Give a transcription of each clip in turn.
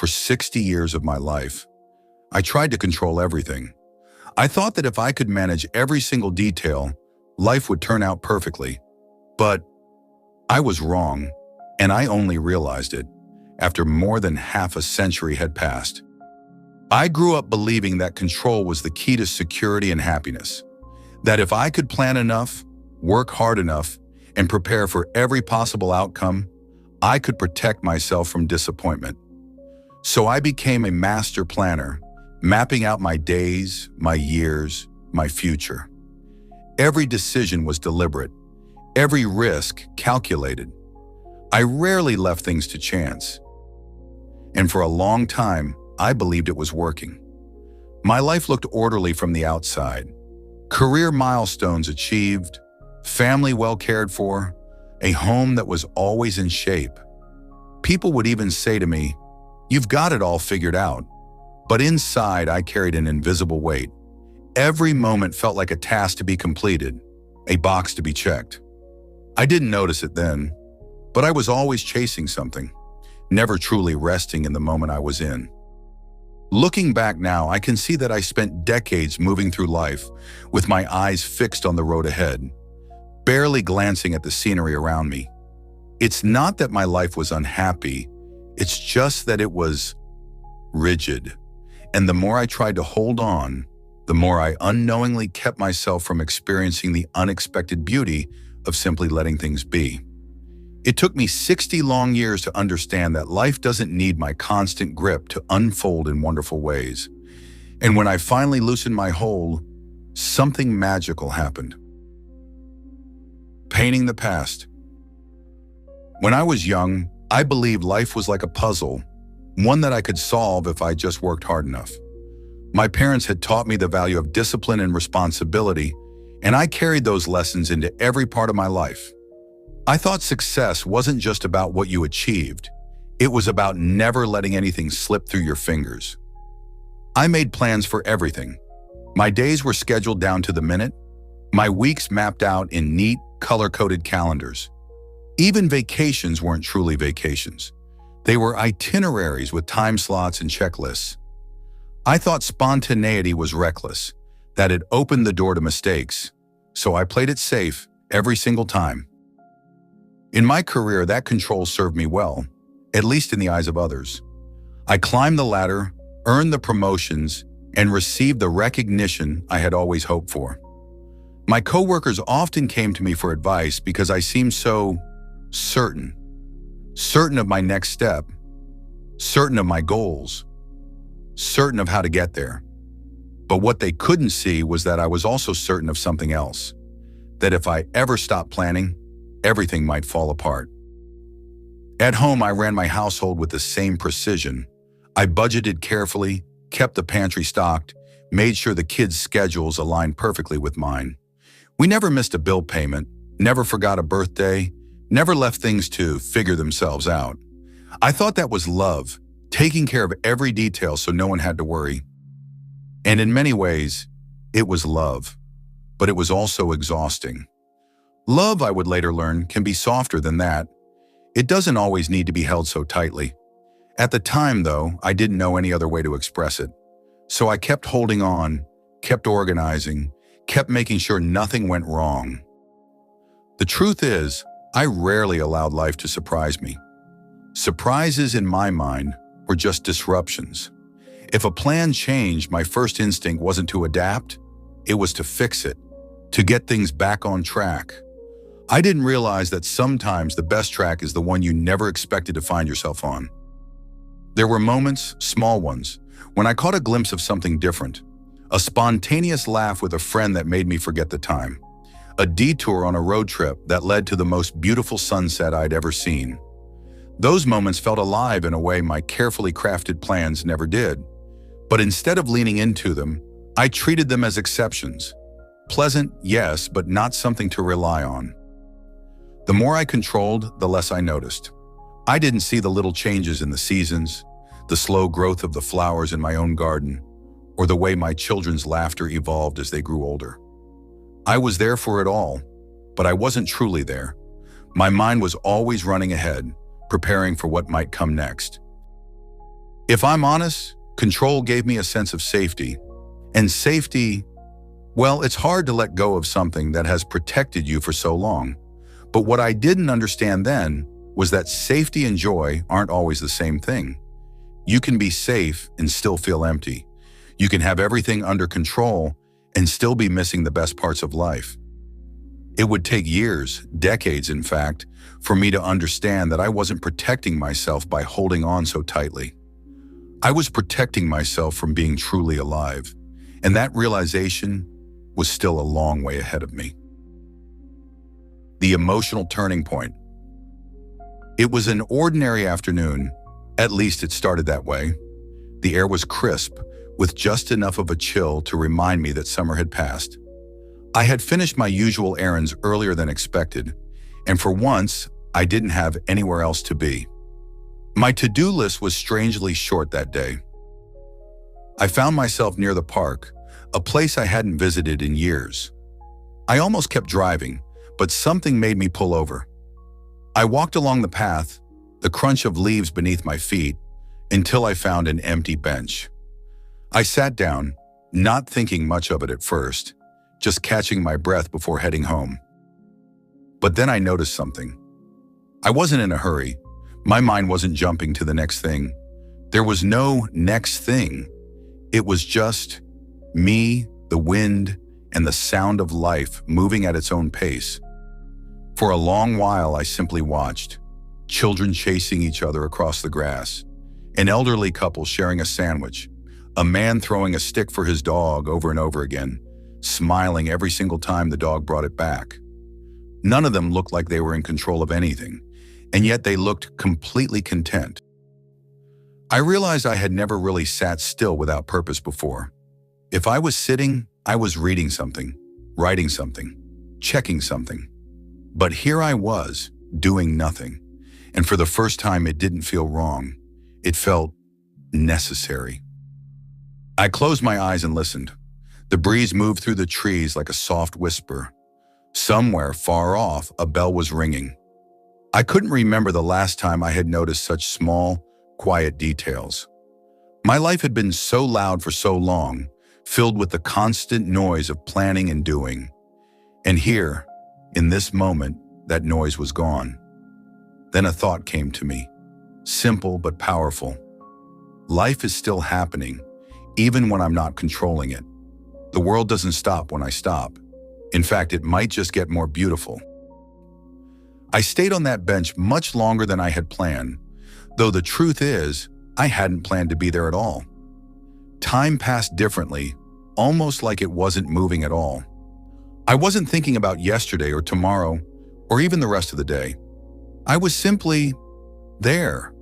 For 60 years of my life, I tried to control everything. I thought that if I could manage every single detail, life would turn out perfectly. But I was wrong, and I only realized it after more than half a century had passed. I grew up believing that control was the key to security and happiness. That if I could plan enough, work hard enough, and prepare for every possible outcome, I could protect myself from disappointment. So I became a master planner, mapping out my days, my years, my future. Every decision was deliberate, every risk calculated. I rarely left things to chance. And for a long time, I believed it was working. My life looked orderly from the outside. Career milestones achieved, family well cared for, a home that was always in shape. People would even say to me, "You've got it all figured out." But inside, I carried an invisible weight. Every moment felt like a task to be completed, a box to be checked. I didn't notice it then, but I was always chasing something, never truly resting in the moment I was in. Looking back now, I can see that I spent decades moving through life with my eyes fixed on the road ahead, barely glancing at the scenery around me. It's not that my life was unhappy, it's just that it was rigid. And the more I tried to hold on, the more I unknowingly kept myself from experiencing the unexpected beauty of simply letting things be. It took me 60 long years to understand that life doesn't need my constant grip to unfold in wonderful ways. And when I finally loosened my hold, something magical happened. Painting the past. When I was young, I believed life was like a puzzle, one that I could solve if I just worked hard enough. My parents had taught me the value of discipline and responsibility, and I carried those lessons into every part of my life. I thought success wasn't just about what you achieved. It was about never letting anything slip through your fingers. I made plans for everything. My days were scheduled down to the minute, my weeks mapped out in neat, color-coded calendars. Even vacations weren't truly vacations. They were itineraries with time slots and checklists. I thought spontaneity was reckless, that it opened the door to mistakes, so I played it safe every single time. In my career, that control served me well, at least in the eyes of others. I climbed the ladder, earned the promotions, and received the recognition I had always hoped for. My coworkers often came to me for advice because I seemed so certain of my next step, certain of my goals, certain of how to get there. But what they couldn't see was that I was also certain of something else, that if I ever stopped planning, everything might fall apart. At home, I ran my household with the same precision. I budgeted carefully, kept the pantry stocked, made sure the kids' schedules aligned perfectly with mine. We never missed a bill payment, never forgot a birthday, never left things to figure themselves out. I thought that was love, taking care of every detail so no one had to worry. And in many ways, it was love, but it was also exhausting. Love, I would later learn, can be softer than that. It doesn't always need to be held so tightly. At the time, though, I didn't know any other way to express it. So I kept holding on, kept organizing, kept making sure nothing went wrong. The truth is, I rarely allowed life to surprise me. Surprises, in my mind, were just disruptions. If a plan changed, my first instinct wasn't to adapt, it was to fix it, to get things back on track. I didn't realize that sometimes the best track is the one you never expected to find yourself on. There were moments, small ones, when I caught a glimpse of something different. A spontaneous laugh with a friend that made me forget the time. A detour on a road trip that led to the most beautiful sunset I'd ever seen. Those moments felt alive in a way my carefully crafted plans never did. But instead of leaning into them, I treated them as exceptions. Pleasant, yes, but not something to rely on. The more I controlled, the less I noticed. I didn't see the little changes in the seasons, the slow growth of the flowers in my own garden, or the way my children's laughter evolved as they grew older. I was there for it all, but I wasn't truly there. My mind was always running ahead, preparing for what might come next. If I'm honest, control gave me a sense of safety. And safety, well, it's hard to let go of something that has protected you for so long. But what I didn't understand then was that safety and joy aren't always the same thing. You can be safe and still feel empty. You can have everything under control and still be missing the best parts of life. It would take years, decades in fact, for me to understand that I wasn't protecting myself by holding on so tightly. I was protecting myself from being truly alive, and that realization was still a long way ahead of me. The emotional turning point. It was an ordinary afternoon, at least it started that way. The air was crisp, with just enough of a chill to remind me that summer had passed. I had finished my usual errands earlier than expected, and for once, I didn't have anywhere else to be. My to-do list was strangely short that day. I found myself near the park, a place I hadn't visited in years. I almost kept driving, but something made me pull over. I walked along the path, the crunch of leaves beneath my feet, until I found an empty bench. I sat down, not thinking much of it at first, just catching my breath before heading home. But then I noticed something. I wasn't in a hurry. My mind wasn't jumping to the next thing. There was no next thing. It was just me, the wind, and the sound of life moving at its own pace. For a long while, I simply watched. Children chasing each other across the grass, an elderly couple sharing a sandwich, a man throwing a stick for his dog over and over again, smiling every single time the dog brought it back. None of them looked like they were in control of anything, and yet they looked completely content. I realized I had never really sat still without purpose before. If I was sitting, I was reading something, writing something, checking something. But here I was, doing nothing. And for the first time, it didn't feel wrong. It felt necessary. I closed my eyes and listened. The breeze moved through the trees like a soft whisper. Somewhere far off, a bell was ringing. I couldn't remember the last time I had noticed such small, quiet details. My life had been so loud for so long, filled with the constant noise of planning and doing. And here, in this moment, that noise was gone. Then a thought came to me, simple but powerful. Life is still happening, even when I'm not controlling it. The world doesn't stop when I stop. In fact, it might just get more beautiful. I stayed on that bench much longer than I had planned, though the truth is, I hadn't planned to be there at all. Time passed differently, almost like it wasn't moving at all. I wasn't thinking about yesterday or tomorrow, or even the rest of the day. I was simply there.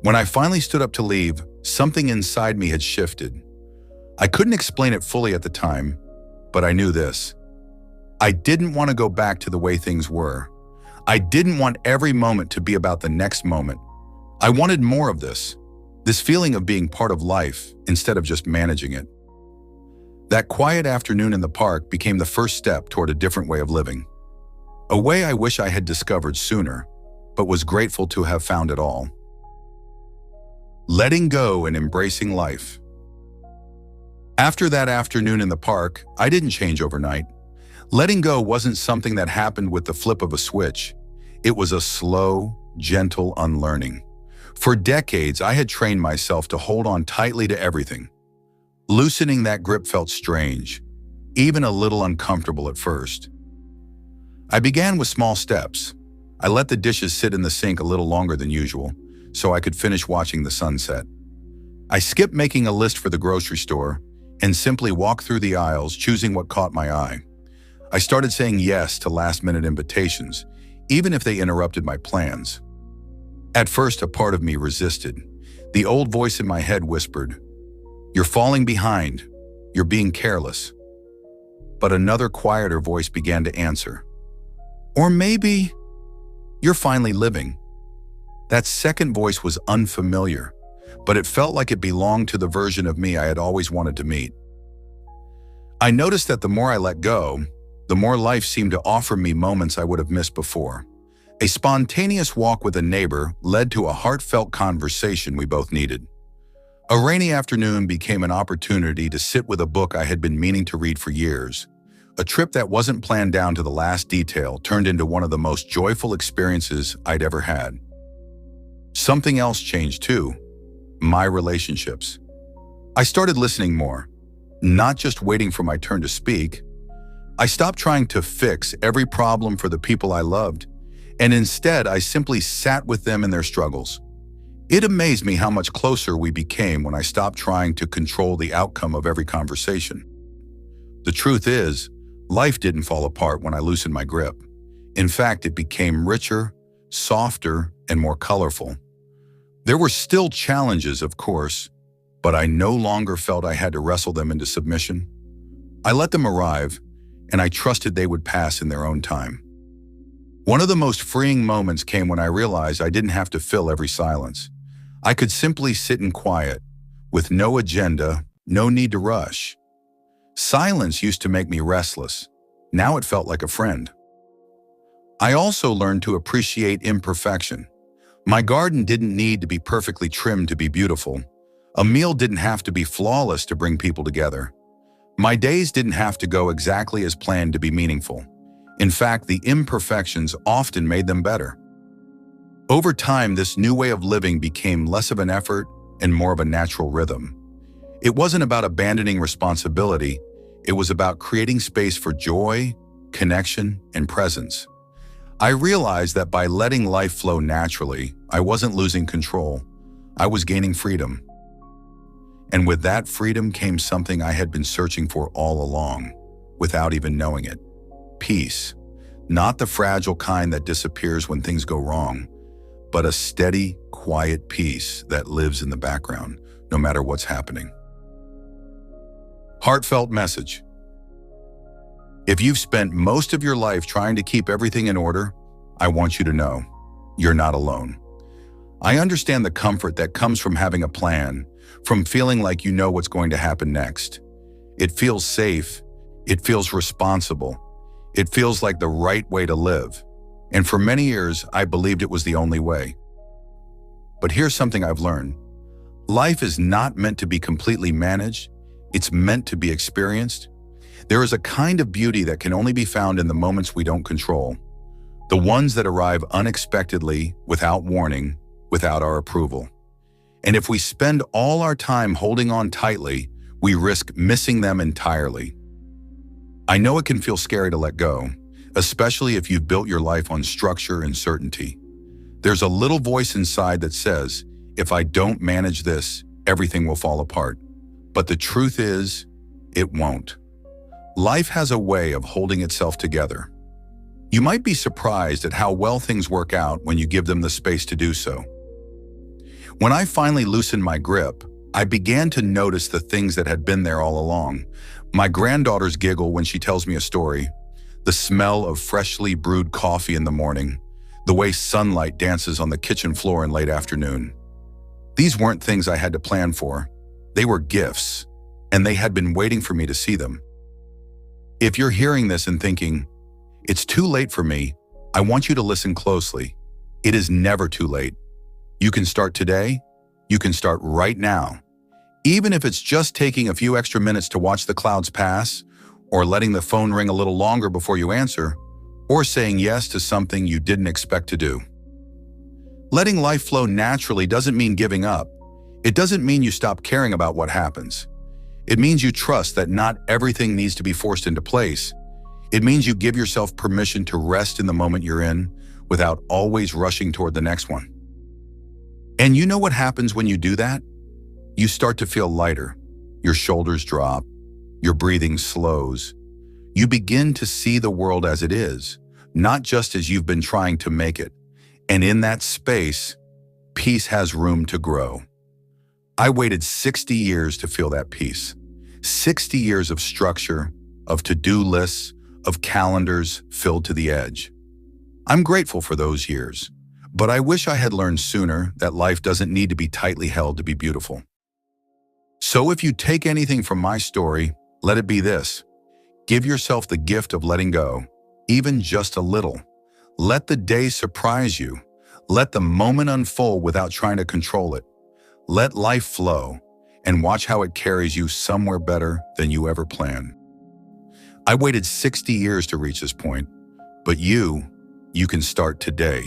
When I finally stood up to leave, something inside me had shifted. I couldn't explain it fully at the time, but I knew this. I didn't want to go back to the way things were. I didn't want every moment to be about the next moment. I wanted more of this feeling of being part of life instead of just managing it. That quiet afternoon in the park became the first step toward a different way of living. A way I wish I had discovered sooner, but was grateful to have found it all. Letting go and embracing life. After that afternoon in the park, I didn't change overnight. Letting go wasn't something that happened with the flip of a switch. It was a slow, gentle unlearning. For decades, I had trained myself to hold on tightly to everything. Loosening that grip felt strange, even a little uncomfortable at first. I began with small steps. I let the dishes sit in the sink a little longer than usual, so I could finish watching the sunset. I skipped making a list for the grocery store and simply walked through the aisles, choosing what caught my eye. I started saying yes to last-minute invitations, even if they interrupted my plans. At first, a part of me resisted. The old voice in my head whispered, "You're falling behind. You're being careless." But another quieter voice began to answer, "Or maybe you're finally living." That second voice was unfamiliar, but it felt like it belonged to the version of me I had always wanted to meet. I noticed that the more I let go, the more life seemed to offer me moments I would have missed before. A spontaneous walk with a neighbor led to a heartfelt conversation we both needed. A rainy afternoon became an opportunity to sit with a book I had been meaning to read for years. A trip that wasn't planned down to the last detail turned into one of the most joyful experiences I'd ever had. Something else changed too: my relationships. I started listening more, not just waiting for my turn to speak. I stopped trying to fix every problem for the people I loved, and instead I simply sat with them in their struggles. It amazed me how much closer we became when I stopped trying to control the outcome of every conversation. The truth is, life didn't fall apart when I loosened my grip. In fact, it became richer, softer, and more colorful. There were still challenges, of course, but I no longer felt I had to wrestle them into submission. I let them arrive, and I trusted they would pass in their own time. One of the most freeing moments came when I realized I didn't have to fill every silence. I could simply sit in quiet, with no agenda, no need to rush. Silence used to make me restless. Now it felt like a friend. I also learned to appreciate imperfection. My garden didn't need to be perfectly trimmed to be beautiful. A meal didn't have to be flawless to bring people together. My days didn't have to go exactly as planned to be meaningful. In fact, the imperfections often made them better. Over time, this new way of living became less of an effort and more of a natural rhythm. It wasn't about abandoning responsibility. It was about creating space for joy, connection, and presence. I realized that by letting life flow naturally, I wasn't losing control. I was gaining freedom. And with that freedom came something I had been searching for all along, without even knowing it: peace. Not the fragile kind that disappears when things go wrong, but a steady, quiet peace that lives in the background, no matter what's happening. Heartfelt message. If you've spent most of your life trying to keep everything in order, I want you to know, you're not alone. I understand the comfort that comes from having a plan, from feeling like you know what's going to happen next. It feels safe, it feels responsible, it feels like the right way to live. And for many years, I believed it was the only way. But here's something I've learned. Life is not meant to be completely managed. It's meant to be experienced. There is a kind of beauty that can only be found in the moments we don't control, the ones that arrive unexpectedly, without warning, without our approval. And if we spend all our time holding on tightly, we risk missing them entirely. I know it can feel scary to let go, especially if you've built your life on structure and certainty. There's a little voice inside that says, if I don't manage this, everything will fall apart. But the truth is, it won't. Life has a way of holding itself together. You might be surprised at how well things work out when you give them the space to do so. When I finally loosened my grip, I began to notice the things that had been there all along. My granddaughter's giggle when she tells me a story, the smell of freshly brewed coffee in the morning, the way sunlight dances on the kitchen floor in late afternoon. These weren't things I had to plan for. They were gifts, and they had been waiting for me to see them. If you're hearing this and thinking, it's too late for me, I want you to listen closely. It is never too late. You can start today. You can start right now. Even if it's just taking a few extra minutes to watch the clouds pass, or letting the phone ring a little longer before you answer, or saying yes to something you didn't expect to do. Letting life flow naturally doesn't mean giving up. It doesn't mean you stop caring about what happens. It means you trust that not everything needs to be forced into place. It means you give yourself permission to rest in the moment you're in without always rushing toward the next one. And you know what happens when you do that? You start to feel lighter. Your shoulders drop. Your breathing slows. You begin to see the world as it is, not just as you've been trying to make it. And in that space, peace has room to grow. I waited 60 years to feel that peace. 60 years of structure, of to-do lists, of calendars filled to the edge. I'm grateful for those years, but I wish I had learned sooner that life doesn't need to be tightly held to be beautiful. So if you take anything from my story, let it be this. Give yourself the gift of letting go, even just a little. Let the day surprise you. Let the moment unfold without trying to control it. Let life flow. and watch how it carries you somewhere better than you ever planned. I waited 60 years to reach this point, but you can start today.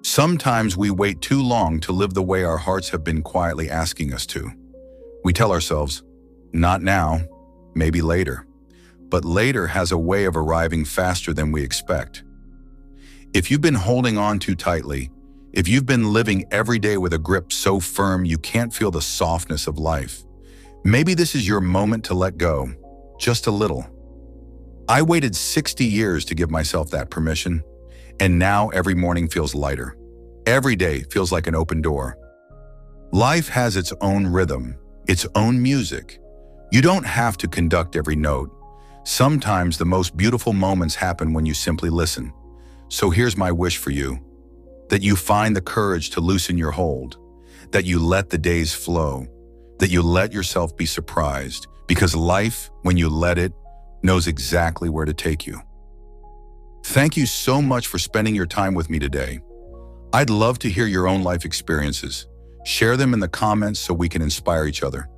Sometimes we wait too long to live the way our hearts have been quietly asking us to. We tell ourselves, not now, maybe later. But later has a way of arriving faster than we expect. If you've been holding on too tightly, if you've been living every day with a grip so firm you can't feel the softness of life, maybe this is your moment to let go, just a little. I waited 60 years to give myself that permission, and now every morning feels lighter. Every day feels like an open door. Life has its own rhythm, its own music. You don't have to conduct every note. Sometimes the most beautiful moments happen when you simply listen. So here's my wish for you, that you find the courage to loosen your hold, that you let the days flow, that you let yourself be surprised, because life, when you let it, knows exactly where to take you. Thank you so much for spending your time with me today. I'd love to hear your own life experiences. Share them in the comments so we can inspire each other.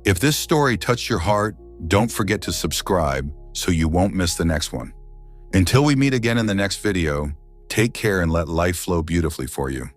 If this story touched your heart, don't forget to subscribe so you won't miss the next one. Until we meet again in the next video, take care and let life flow beautifully for you.